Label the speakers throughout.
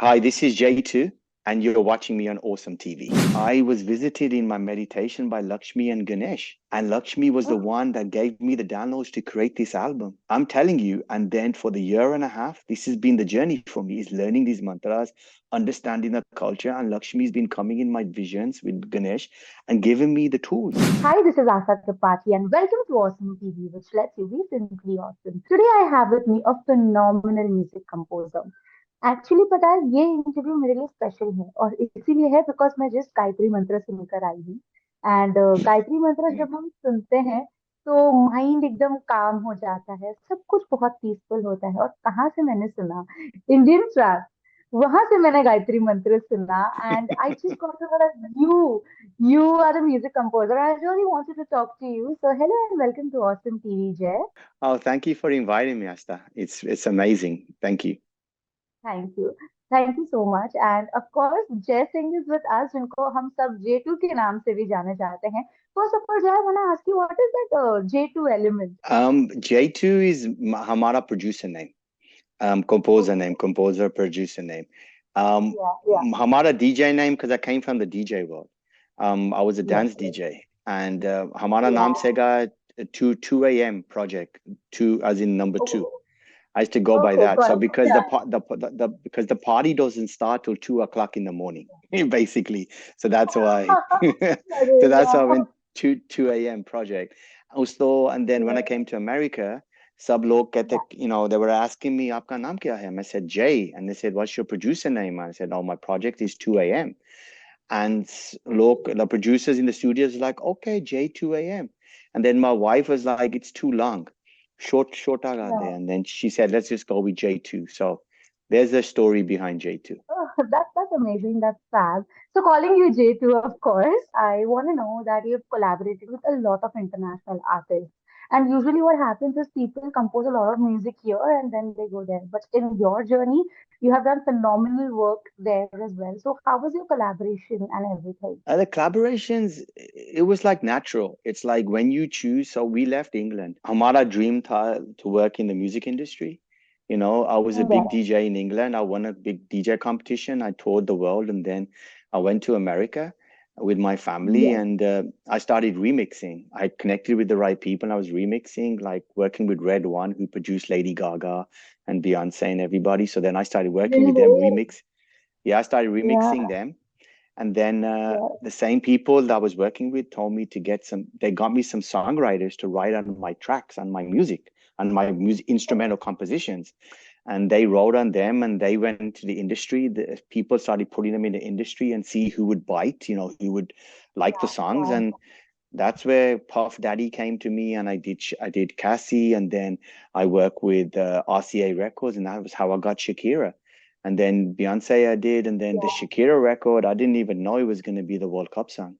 Speaker 1: Hi, this is J2, and you're watching me on Awesome TV. I was visited in my meditation by Lakshmi and Ganesh, and Lakshmi was the one that gave me the downloads to create this album. I'm telling you, and then for the year and a half, this has been the journey for me, is learning these mantras, understanding the culture, and Lakshmi's been coming in my visions with Ganesh and giving me the tools.
Speaker 2: Hi, this is Astha Tripathi, and welcome to Awesome TV, which lets you be simply awesome. Today, I have with me a phenomenal music composer. Actually पता है ये interview मेरे लिए special है और इसीलिए है because मैं जिस गायत्री मंत्र सुनकर आई हूँ एंड गायत्री मंत्र जब हम सुनते हैं तो माइंड एकदम काम हो जाता है, सब कुछ बहुत पीसफुल होता है। और कहाँ से मैंने सुना? इंडियन ट्रैप, वहां से मैंने गायत्री मंत्र सुना and I just got to know you are a music composer. I really wanted to talk to you. So hello and welcome to Awesome TV, Jay.
Speaker 1: Oh, thank you for inviting me, Asta. It's amazing. Thank you.
Speaker 2: Thank you. Thank you so much. And of course, Jay Singh is with us, जिनको हम सब J2 के नाम से भी जाने जाते हैं. First of all, Jay, I want to ask you, what is that J2 element?
Speaker 1: J2 is Hamara producer name. Composer name, composer, producer name. Um,
Speaker 2: Yeah, yeah.
Speaker 1: Hamara DJ name because I came from the DJ world. I was a
Speaker 2: Yes,
Speaker 1: dance
Speaker 2: yes.
Speaker 1: DJ, and Hamara naam
Speaker 2: Yeah.
Speaker 1: sega two a.m. project, two as in number two.
Speaker 2: Okay.
Speaker 1: I used to go by
Speaker 2: Okay,
Speaker 1: that.
Speaker 2: got
Speaker 1: So
Speaker 2: it.
Speaker 1: because
Speaker 2: Yeah.
Speaker 1: because the party doesn't start till 2 o'clock in the morning, basically. So that's why.
Speaker 2: अरे
Speaker 1: So that's why I
Speaker 2: वाह.
Speaker 1: went two a.m. project. Also, and then when I
Speaker 2: Yeah.
Speaker 1: came to America, sub log कहते, they were asking me, आपका नाम क्या है? I said Jay, and they said, what's your producer name? I said, oh, my project is 2 a.m. And look, the producers in the studios were like, okay, Jay, 2 a.m. And then my wife was like, it's too long. Short there.
Speaker 2: Yeah.
Speaker 1: And then she said, let's just go with J2. So there's the story behind J2.
Speaker 2: Oh, that's amazing. That's fab. So calling you J2, of course, I want to know that you've collaborated with a lot of international artists. And usually what happens is people compose a lot of music here and then they go there. But in your journey, you have done phenomenal work there as well. So how was your collaboration and everything?
Speaker 1: The collaborations, it was like natural. It's like when you choose. So we left England. Hamara dream tha to work in the music industry. I was a big
Speaker 2: Yeah.
Speaker 1: DJ in England. I won a big DJ competition. I toured the world, and then I went to America with my family,
Speaker 2: Yeah.
Speaker 1: and I started remixing. I connected with the right people. I was remixing, like working with Red One, who produced Lady Gaga and Beyonce and everybody. So then I started working with them,
Speaker 2: Really?
Speaker 1: remix. Yeah, I started remixing
Speaker 2: Yeah.
Speaker 1: them. And then
Speaker 2: Yeah.
Speaker 1: the same people that I was working with told me to they got me some songwriters to write on my tracks, on my music, on my music, instrumental compositions. And they wrote on them and they went into the industry. The people started putting them in the industry and see who would bite, who would like the songs.
Speaker 2: Yeah.
Speaker 1: And that's where Puff Daddy came to me, and I did Cassie, and then I worked with RCA Records, and that was how I got Shakira. And then Beyonce I did, and then the
Speaker 2: Yeah.
Speaker 1: Shakira record, I didn't even know it was going to be the World Cup song.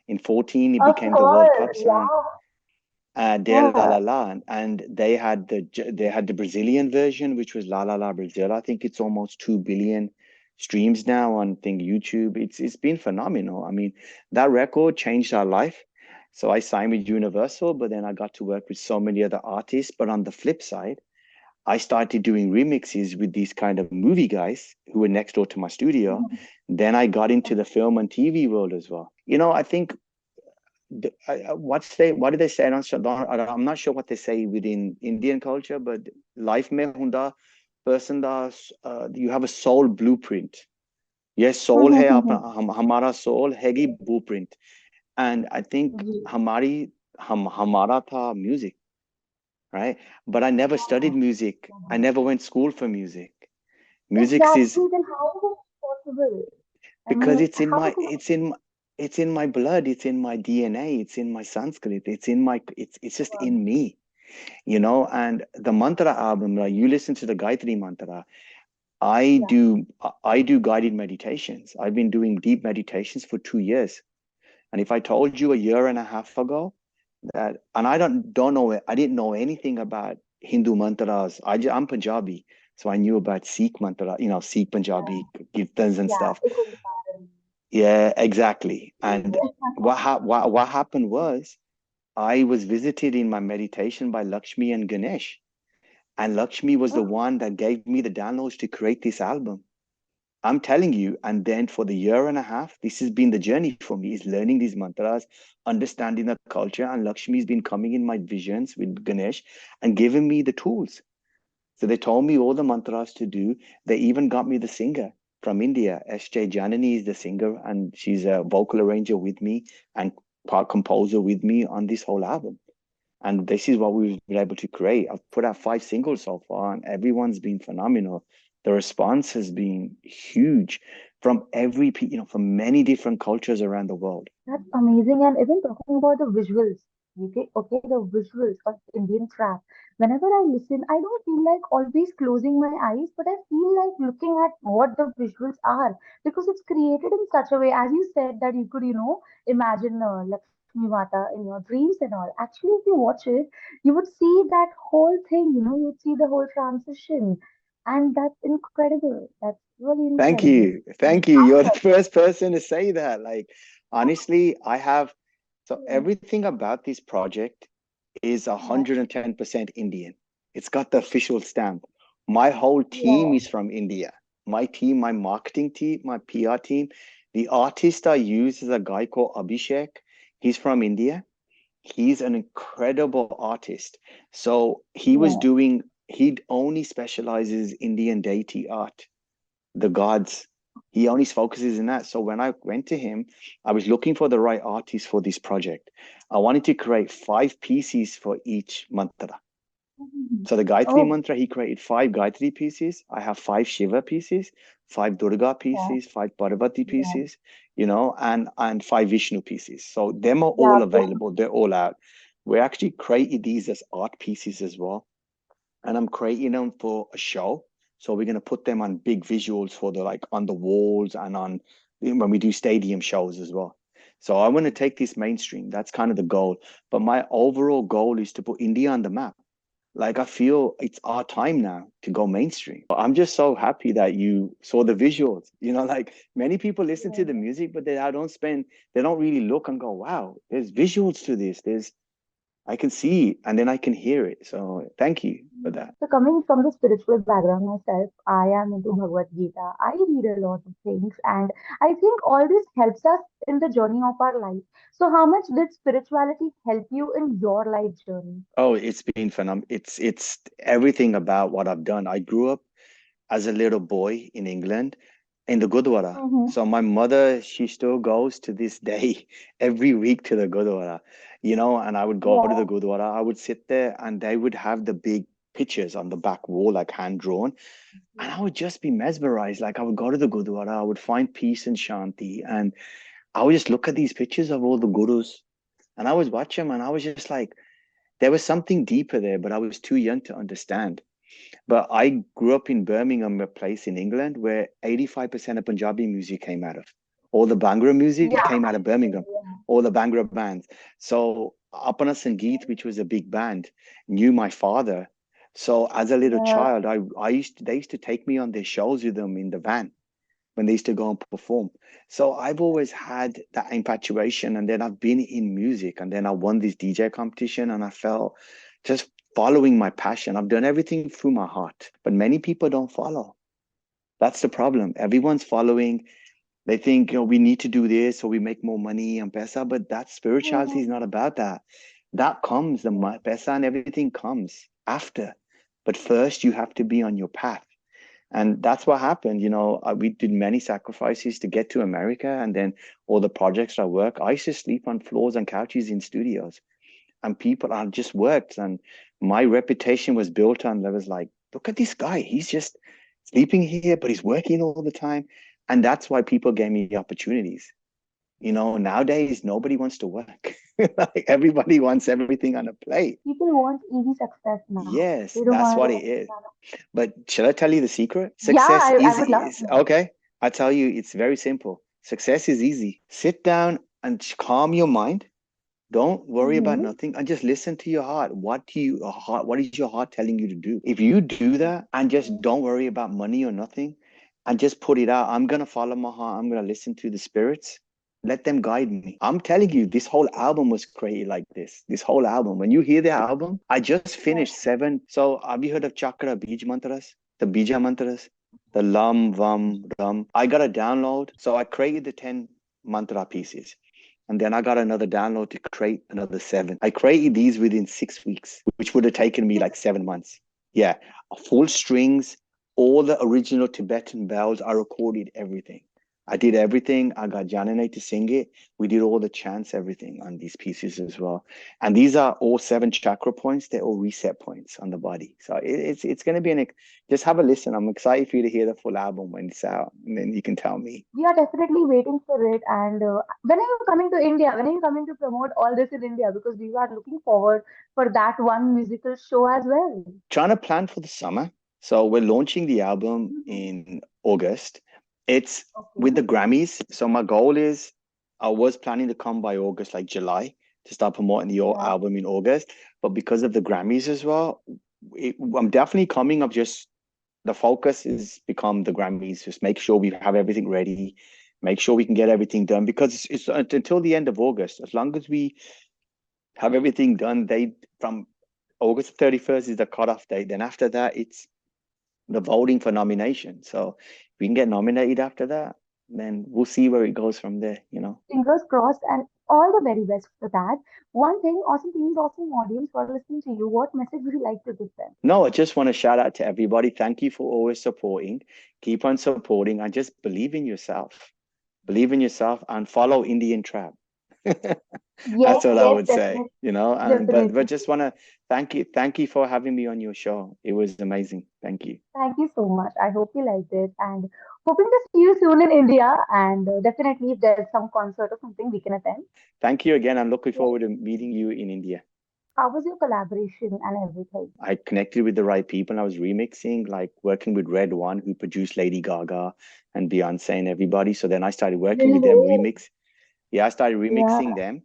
Speaker 1: In 14, it
Speaker 2: Of
Speaker 1: became the World Cup
Speaker 2: course.
Speaker 1: song,
Speaker 2: Yeah.
Speaker 1: Del La La
Speaker 2: Yeah.
Speaker 1: La, and they had the Brazilian version, which was La La La Brazil. I think it's almost 2 billion streams now on YouTube. It's been phenomenal. I mean, that record changed our life. So I signed with Universal, but then I got to work with so many other artists. But on the flip side, I started doing remixes with these kind of movie guys who were next door to my studio. Then I got into the film and TV world as well. I think what do they say? I'm not sure what they say within Indian culture, but life mein hunda person da you have a soul blueprint. Yes, soul hai hamara soul हैगी blueprint, and I think
Speaker 2: ji.
Speaker 1: hamara tha music, right? But I never studied music. I never went school for music. Music is
Speaker 2: Exactly, then how is it possible? I
Speaker 1: because
Speaker 2: mean,
Speaker 1: it's in
Speaker 2: how
Speaker 1: my
Speaker 2: is it?
Speaker 1: it's in my blood, it's in my DNA, it's in my Sanskrit, it's just in me, and the mantra album, like you listen to the Gayatri mantra. I
Speaker 2: Yeah.
Speaker 1: do I do guided meditations. I've been doing deep meditations for 2 years. And if I told you a year and a half ago that, and I don't know it, I didn't know anything about Hindu mantras. I'm Punjabi, so I knew about Sikh mantra, Sikh
Speaker 2: Yeah.
Speaker 1: Punjabi kirtans and
Speaker 2: Yeah.
Speaker 1: stuff.
Speaker 2: It could be.
Speaker 1: Yeah, exactly. And what happened was I was visited in my meditation by Lakshmi and Ganesh, and Lakshmi was the one that gave me the downloads to create this album. I'm telling you. And then for the year and a half, this has been the journey for me, is learning these mantras, understanding the culture. And Lakshmi's been coming in my visions with Ganesh and giving me the tools. So they told me all the mantras to do. They even got me the singer from India. S.J. Janani is the singer, and she's a vocal arranger with me and part composer with me on this whole album. And this is what we've been able to create. I've put out 5 singles so far, and everyone's been phenomenal. The response has been huge from from many different cultures around the world.
Speaker 2: That's amazing. And even talking about the visuals, okay, the visuals of Indian trap. Whenever I listen, I don't feel like always closing my eyes, but I feel like looking at what the visuals are because it's created in such a way, as you said, that you could, imagine Lakshmi Mata in your dreams and all. Actually, if you watch it, you would see that whole thing, you would see the whole transition. And that's incredible. That's really
Speaker 1: Thank
Speaker 2: incredible.
Speaker 1: you.
Speaker 2: And
Speaker 1: Thank you. You're the first person to say that. Like, honestly, I have so everything about this project is
Speaker 2: yeah,
Speaker 1: 110% Indian. It's got the official stamp. My whole team
Speaker 2: yeah.
Speaker 1: is from India. My team, my marketing team, my PR team. The artist I use is a guy called Abhishek. He's from India. He's an incredible artist. So
Speaker 2: Yeah.
Speaker 1: he only specializes Indian deity art, the gods. He only focuses in that. So when I went to him, I was looking for the right artist for this project. I wanted to create 5 pieces for each mantra.
Speaker 2: Mhm.
Speaker 1: So the Gayatri
Speaker 2: Oh,
Speaker 1: mantra, he created 5 Gayatri pieces. I have 5 Shiva pieces, 5 Durga
Speaker 2: yeah,
Speaker 1: pieces, 5 Parvati
Speaker 2: yeah,
Speaker 1: pieces, and 5 Vishnu pieces. So them are
Speaker 2: yeah.
Speaker 1: all available. They're all out. We actually created these as art pieces as well, and I'm creating them for a show. So we're gonna put them on big visuals for the like on the walls and on when we do stadium shows as well. So I want to take this mainstream. That's kind of the goal. But my overall goal is to put India on the map. Like I feel it's our time now to go mainstream. I'm just so happy that you saw the visuals. Like many people listen to the
Speaker 2: Yeah.
Speaker 1: music, but they don't really look and go, wow, there's visuals to this. I can see it and then I can hear it. So thank you for that.
Speaker 2: So coming from the spiritual background myself, I am into Bhagavad Gita. I read a lot of things, and I think all this helps us in the journey of our life. So how much did spirituality help you in your life journey?
Speaker 1: Oh, it's been phenomenal. It's everything about what I've done. I grew up as a little boy in England in the Gurdwara.
Speaker 2: Mm-hmm.
Speaker 1: So my mother, she still goes to this day every week to the Gurdwara, and I would go to the
Speaker 2: Yeah,
Speaker 1: Gurdwara. I would sit there and they would have the big pictures on the back wall, like hand drawn. And I would just be mesmerized. Like I would go to the Gurdwara, I would find peace and shanti. And I would just look at these pictures of all the gurus and I would watch them and I was just like, there was something deeper there, but I was too young to understand. But I grew up in Birmingham, a place in England where 85% of Punjabi music came out of. All the Bhangra music
Speaker 2: yeah,
Speaker 1: came out of Birmingham,
Speaker 2: yeah,
Speaker 1: all the Bhangra bands. So Apana Sangeet, which was a big band, knew my father. So as a little
Speaker 2: yeah.
Speaker 1: child, they used to take me on their shows with them in the van when they used to go and perform. So I've always had that infatuation, and then I've been in music, and then I won this DJ competition, and I felt just following my passion. I've done everything through my heart, but many people don't follow. That's the problem. Everyone's following. They think, we need to do this so we make more money and pesa, but that spirituality is
Speaker 2: Mhm.
Speaker 1: not about that. That comes, the
Speaker 2: Yeah.
Speaker 1: pesa and everything comes after. But first, you have to be on your path. And that's what happened. We did many sacrifices to get to America. And then all the projects I work, I used to sleep on floors and couches in studios. And people, I just worked. And my reputation was built on, there was like, look at this guy. He's just sleeping here, but he's working all the time. And that's why people gave me opportunities. Nowadays, nobody wants to work. Like everybody wants everything on a plate.
Speaker 2: People want easy success now.
Speaker 1: Yes,
Speaker 2: They don't
Speaker 1: that's
Speaker 2: want to
Speaker 1: what
Speaker 2: do
Speaker 1: it is.
Speaker 2: anything.
Speaker 1: But shall I tell you the secret?
Speaker 2: Yeah,
Speaker 1: Success
Speaker 2: I
Speaker 1: is,
Speaker 2: would love
Speaker 1: is
Speaker 2: to know.
Speaker 1: okay. I tell you, it's very simple. Success is easy. Sit down and calm your mind. Don't worry about
Speaker 2: Mm-hmm.
Speaker 1: nothing and just listen to your heart. What is your heart telling you to do? If you do that and just don't worry about money or nothing and just put it out, I'm gonna follow my heart. I'm gonna listen to the spirits. Let them guide me. I'm telling you, this whole album was created like this. This whole album. When you hear the album, I just
Speaker 2: Yeah.
Speaker 1: finished 7. So have you heard of Chakra Bij Mantras? The Bija Mantras? the lum, vum, rum. I got a download. So I created the 10 mantra pieces. And then I got another download to create another seven. I created these within 6 weeks, which would have taken me like 7 months. Yeah, full strings, all the original Tibetan bells. I recorded everything. I did everything. I got Janane to sing it. We did all the chants, everything on these pieces as well. And these are all seven chakra points. They're all reset points on the body. So it's going to be just have a listen. I'm excited for you to hear the full album when it's out, and then you can tell me.
Speaker 2: We are definitely waiting for it. And when are you coming to India? When are you coming to promote all this in India? Because we are looking forward for that one musical show as well.
Speaker 1: Trying to plan for the summer. So we're launching the album
Speaker 2: Mhm.
Speaker 1: in August. It's with
Speaker 2: Okay.
Speaker 1: the Grammys. So my goal is I was planning to come by August, like July, to start promoting the
Speaker 2: Yeah.
Speaker 1: album in August. But because of the Grammys as well, I'm definitely coming. I'm just the focus is become the Grammys. Just make sure we have everything ready. Make sure we can get everything done because it's until the end of August. As long as we have everything done, they from August 31st is the cutoff date. Then after that, it's the voting for nomination. So if we can get nominated after that, then we'll see where it goes from there, you know.
Speaker 2: Fingers crossed and all the very best for that. One thing, awesome teams, awesome audience for listening to you. What message would you like to give them?
Speaker 1: No, I just want to shout out to everybody. Thank you for always supporting. Keep on supporting and just believe in yourself. Believe in yourself and follow Indian Trap.
Speaker 2: Yes,
Speaker 1: That's what I
Speaker 2: yes,
Speaker 1: would say,
Speaker 2: definitely,
Speaker 1: you know. And but
Speaker 2: definitely.
Speaker 1: just want to thank you for having me on your show. It was amazing. Thank you.
Speaker 2: Thank you so much. I hope you liked it and hoping to see you soon in India. And definitely, if there's some concert or something, we can attend.
Speaker 1: Thank you again. I'm looking
Speaker 2: Yes.
Speaker 1: forward to meeting you in India.
Speaker 2: How was your collaboration and everything?
Speaker 1: I connected with the right people. I was remixing, like working with Red One, who produced Lady Gaga and Beyonce and everybody. So then I started working
Speaker 2: Really,
Speaker 1: with them,
Speaker 2: really?
Speaker 1: remix. Yeah, I started
Speaker 2: Yeah.
Speaker 1: remixing them.